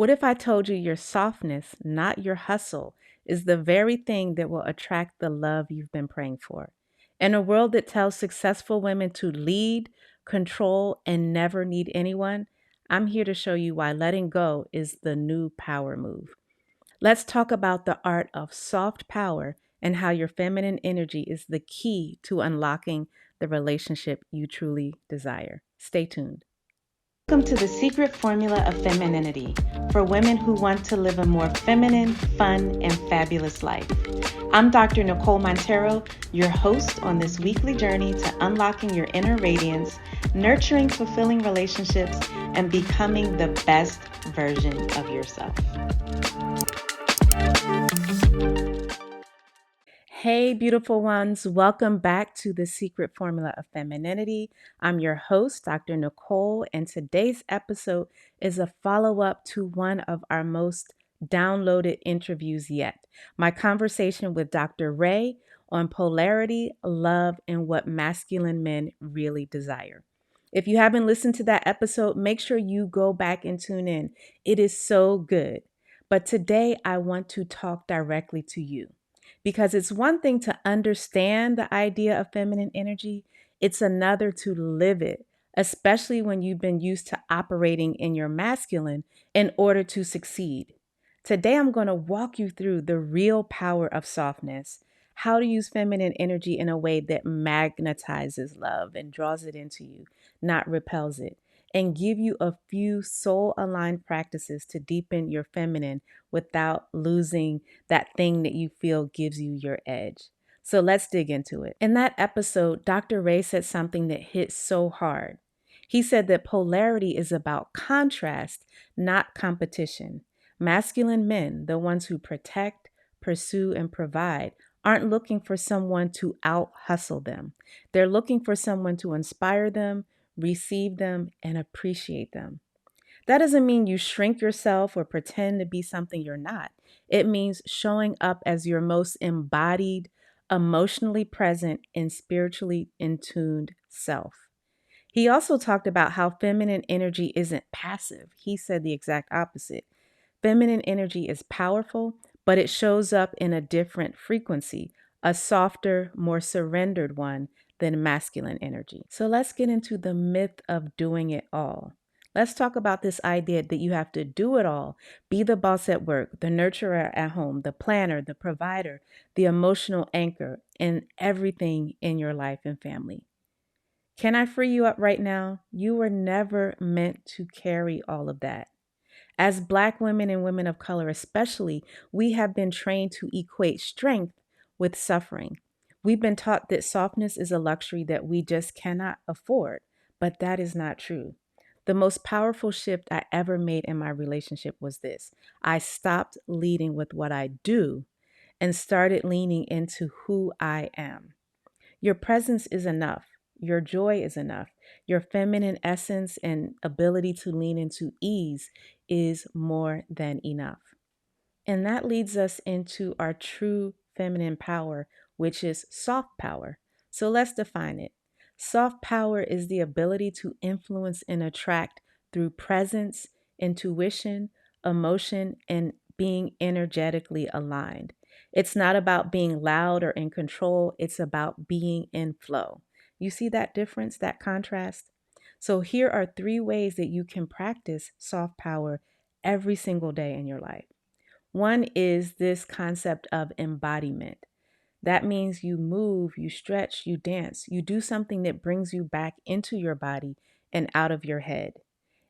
What if I told you your softness, not your hustle, is the very thing that will attract the love you've been praying for? In a world that tells successful women to lead, control, and never need anyone, I'm here to show you why letting go is the new power move. Let's talk about the art of soft power and how your feminine energy is the key to unlocking the relationship you truly desire. Stay tuned. Welcome to the secret formula of femininity for women who want to live a more feminine, fun, and fabulous life. I'm Dr. Nicole Montero, your host on this weekly journey to unlocking your inner radiance, nurturing fulfilling relationships, and becoming the best version of yourself. Hey, beautiful ones. Welcome back to the Secret Formula of Femininity. I'm your host, Dr. Nicole, and today's episode is a follow-up to one of our most downloaded interviews yet. My conversation with Dr. Ray on polarity, love, and what masculine men really desire. If you haven't listened to that episode, make sure you go back and tune in. It is so good. But today I want to talk directly to you. Because it's one thing to understand the idea of feminine energy, it's another to live it, especially when you've been used to operating in your masculine in order to succeed. Today, I'm going to walk you through the real power of softness, how to use feminine energy in a way that magnetizes love and draws it into you, not repels it, and give you a few soul aligned practices to deepen your feminine without losing that thing that you feel gives you your edge. So let's dig into it. In that episode, Dr. Ray said something that hit so hard. He said that polarity is about contrast, not competition. Masculine men, the ones who protect, pursue, and provide, aren't looking for someone to out hustle them. They're looking for someone to inspire them, receive them, and appreciate them. That doesn't mean you shrink yourself or pretend to be something you're not. It means showing up as your most embodied, emotionally present, and spiritually in tuned self. He also talked about how feminine energy isn't passive. He said the exact opposite. Feminine energy is powerful, but it shows up in a different frequency, a softer, more surrendered one than masculine energy. So let's get into the myth of doing it all. Let's talk about this idea that you have to do it all, be the boss at work, the nurturer at home, the planner, the provider, the emotional anchor, and everything in your life and family. Can I free you up right now? You were never meant to carry all of that. As Black women and women of color, especially, we have been trained to equate strength with suffering. We've been taught that softness is a luxury that we just cannot afford, but that is not true. The most powerful shift I ever made in my relationship was this: I stopped leading with what I do and started leaning into who I am. Your presence is enough. Your joy is enough. Your feminine essence and ability to lean into ease is more than enough. And that leads us into our true feminine power, which is soft power. So let's define it. Soft power is the ability to influence and attract through presence, intuition, emotion, and being energetically aligned. It's not about being loud or in control, it's about being in flow. You see that difference, that contrast? So, here are 3 ways that you can practice soft power every single day in your life. One is this concept of embodiment. That means you move, you stretch, you dance, you do something that brings you back into your body and out of your head.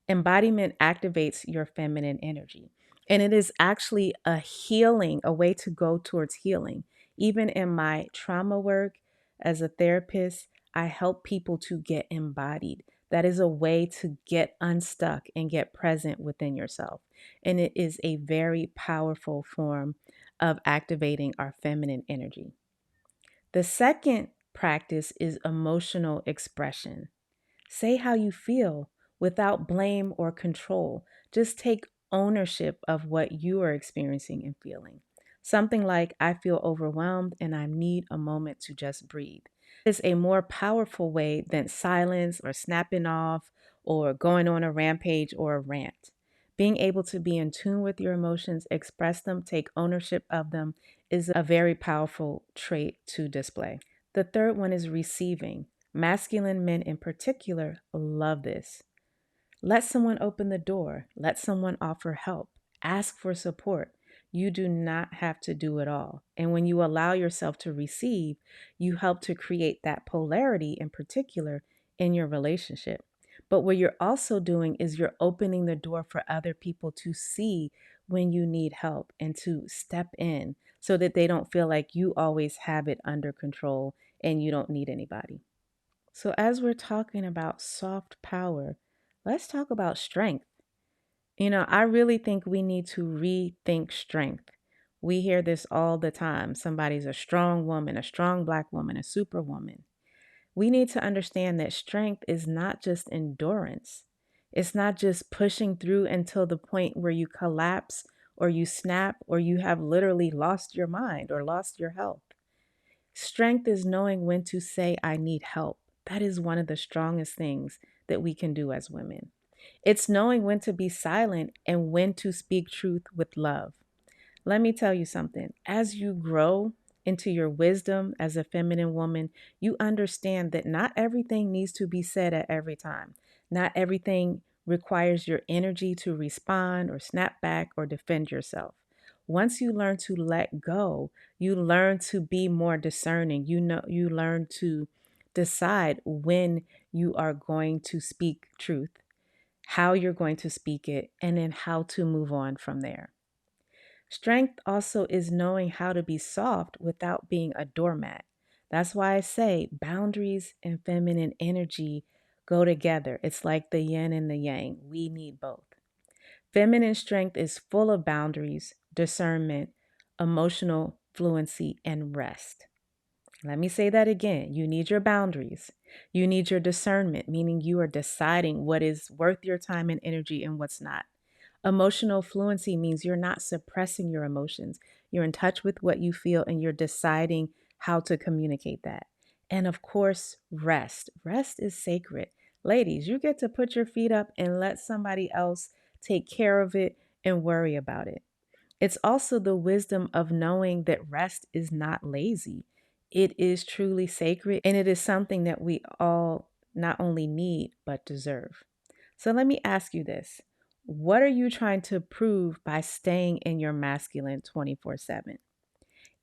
Embodiment activates your feminine energy. And it is actually a healing, a way to go towards healing. Even in my trauma work as a therapist, I help people to get embodied. That is a way to get unstuck and get present within yourself. And it is a very powerful form of activating our feminine energy. The second practice is emotional expression. Say how you feel without blame or control. Just take ownership of what you are experiencing and feeling. Something like, I feel overwhelmed and I need a moment to just breathe. It's a more powerful way than silence or snapping off or going on a rampage or a rant. Being able to be in tune with your emotions, express them, take ownership of them is a very powerful trait to display. The third one is receiving. Masculine men in particular love this. Let someone open the door. Let someone offer help. Ask for support. You do not have to do it all. And when you allow yourself to receive, you help to create that polarity in particular in your relationship. But what you're also doing is you're opening the door for other people to see when you need help and to step in so that they don't feel like you always have it under control and you don't need anybody. So, as we're talking about soft power, let's talk about strength. I really think we need to rethink strength. We hear this all the time. Somebody's a strong woman, a strong Black woman, a superwoman. We need to understand that strength is not just endurance. It's not just pushing through until the point where you collapse or you snap or you have literally lost your mind or lost your health. Strength is knowing when to say, I need help. That is one of the strongest things that we can do as women. It's knowing when to be silent and when to speak truth with love. Let me tell you something. As you grow into your wisdom as a feminine woman, you understand that not everything needs to be said at every time. Not everything requires your energy to respond or snap back or defend yourself. Once you learn to let go, you learn to be more discerning. You learn to decide when you are going to speak truth, how you're going to speak it, and then how to move on from there. Strength also is knowing how to be soft without being a doormat. That's why I say boundaries and feminine energy go together. It's like the yin and the yang. We need both. Feminine strength is full of boundaries, discernment, emotional fluency, and rest. Let me say that again. You need your boundaries. You need your discernment, meaning you are deciding what is worth your time and energy and what's not. Emotional fluency means you're not suppressing your emotions. You're in touch with what you feel and you're deciding how to communicate that. And of course, rest. Rest is sacred. Ladies, you get to put your feet up and let somebody else take care of it and worry about it. It's also the wisdom of knowing that rest is not lazy. It is truly sacred and it is something that we all not only need but deserve. So let me ask you this. What are you trying to prove by staying in your masculine 24/7?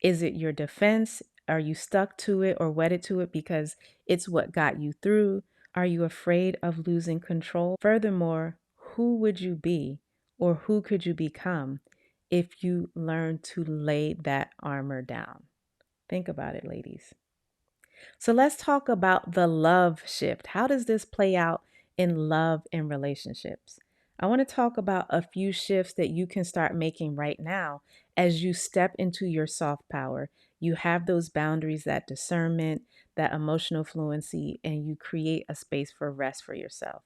Is it your defense? Are you stuck to it or wedded to it because it's what got you through? Are you afraid of losing control? Furthermore, who would you be or who could you become if you learn to lay that armor down? Think about it, ladies. So let's talk about the love shift. How does this play out in love and relationships? I want to talk about a few shifts that you can start making right now as you step into your soft power. You have those boundaries, that discernment, that emotional fluency, and you create a space for rest for yourself.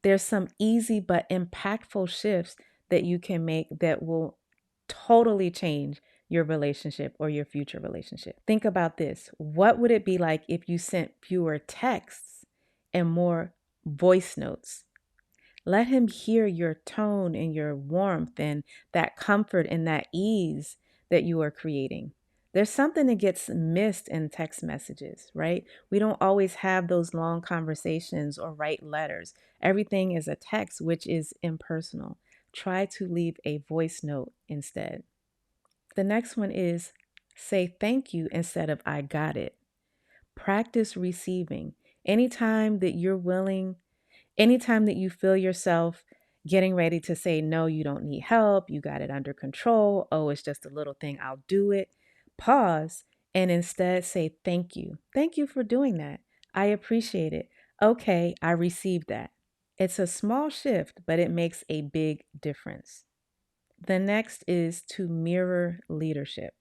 There's some easy but impactful shifts that you can make that will totally change your relationship or your future relationship. Think about this. What would it be like if you sent fewer texts and more voice notes? Let him hear your tone and your warmth and that comfort and that ease that you are creating. There's something that gets missed in text messages, right? We don't always have those long conversations or write letters. Everything is a text, which is impersonal. Try to leave a voice note instead. The next one is say thank you instead of I got it. Practice receiving. Anytime that you're willing, anytime that you feel yourself getting ready to say, no, you don't need help, you got it under control, oh, it's just a little thing, I'll do it, pause and instead say, thank you. Thank you for doing that. I appreciate it. Okay, I received that. It's a small shift, but it makes a big difference. The next is to mirror leadership.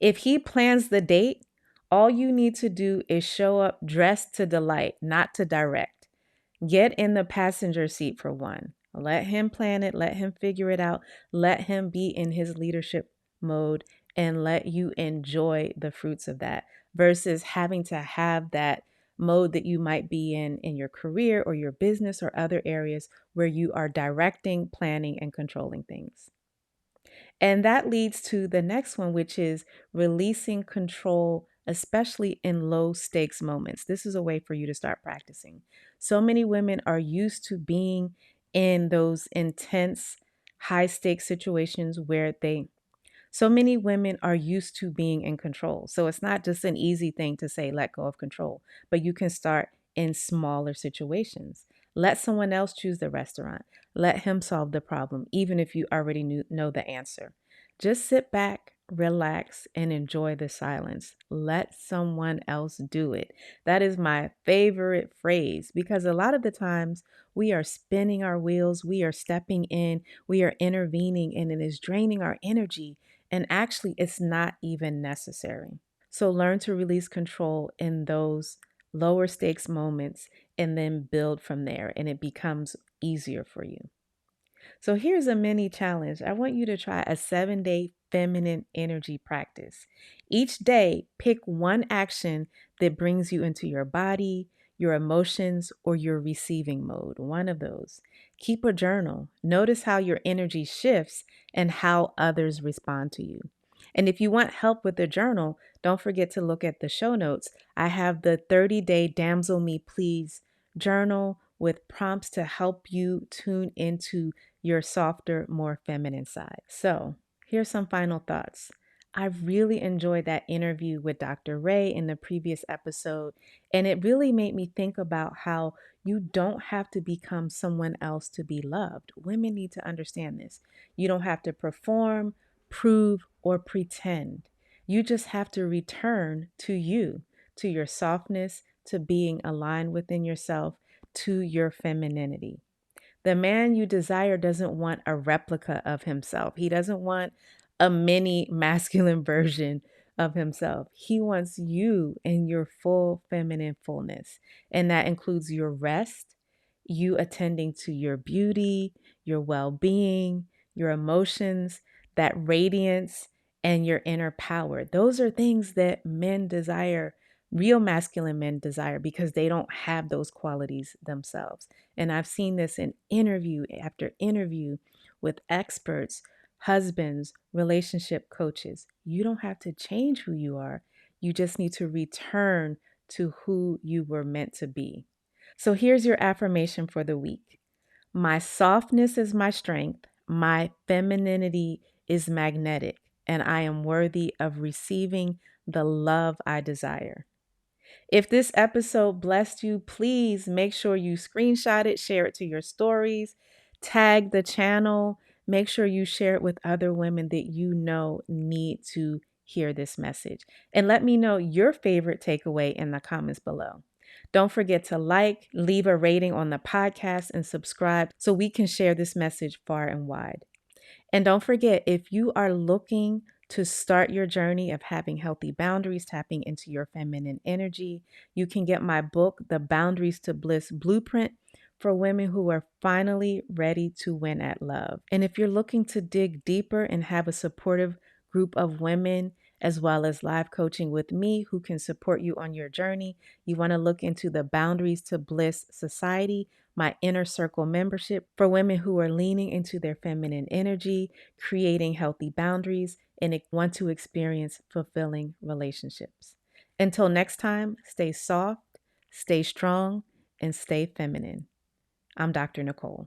If he plans the date, all you need to do is show up dressed to delight, not to direct. Get in the passenger seat for one. Let him plan it, let him figure it out, let him be in his leadership mode and let you enjoy the fruits of that versus having to have that mode that you might be in your career or your business or other areas where you are directing, planning, and controlling things. And that leads to the next one, which is releasing control, especially in low stakes moments. This is a way for you to start practicing. So many women are used to being in those intense, high stakes situations where so many women are used to being in control. So it's not just an easy thing to say, let go of control, but you can start in smaller situations. Let someone else choose the restaurant. Let him solve the problem, even if you already know the answer. Just sit back, relax, and enjoy the silence. Let someone else do it. That is my favorite phrase because a lot of the times we are spinning our wheels, we are stepping in, we are intervening, and it is draining our energy. And actually, it's not even necessary. So learn to release control in those lower stakes moments and then build from there, and it becomes easier for you. So here's a mini challenge. I want you to try a 7-day feminine energy practice. Each day, pick one action that brings you into your body, your emotions, or your receiving mode, one of those. Keep a journal. Notice how your energy shifts and how others respond to you. And if you want help with the journal, don't forget to look at the show notes. I have the 30-day Damsel Me Please journal with prompts to help you tune into your softer, more feminine side. So, here's some final thoughts. I really enjoyed that interview with Dr. Ray in the previous episode, and it really made me think about how you don't have to become someone else to be loved. Women need to understand this. You don't have to perform, prove, or pretend. You just have to return to you, to your softness, to being aligned within yourself, to your femininity. The man you desire doesn't want a replica of himself. He doesn't want a mini masculine version of himself. He wants you in your full feminine fullness. And that includes your rest, you attending to your beauty, your well being, your emotions, that radiance, and your inner power. Those are things that men desire, real masculine men desire, because they don't have those qualities themselves. And I've seen this in interview after interview with experts, husbands, relationship coaches. You don't have to change who you are. You just need to return to who you were meant to be. So here's your affirmation for the week. My softness is my strength. My femininity is magnetic, and I am worthy of receiving the love I desire. If this episode blessed you, please make sure you screenshot it, share it to your stories, tag the channel, make sure you share it with other women that you know need to hear this message. And let me know your favorite takeaway in the comments below. Don't forget to like, leave a rating on the podcast, and subscribe so we can share this message far and wide. And don't forget, if you are looking to start your journey of having healthy boundaries, tapping into your feminine energy, you can get my book, The Boundaries to Bliss Blueprint, for women who are finally ready to win at love. And if you're looking to dig deeper and have a supportive group of women, as well as live coaching with me who can support you on your journey, you want to look into the Boundaries to Bliss Society, my inner circle membership for women who are leaning into their feminine energy, creating healthy boundaries, and want to experience fulfilling relationships. Until next time, stay soft, stay strong, and stay feminine. I'm Dr. Nicole.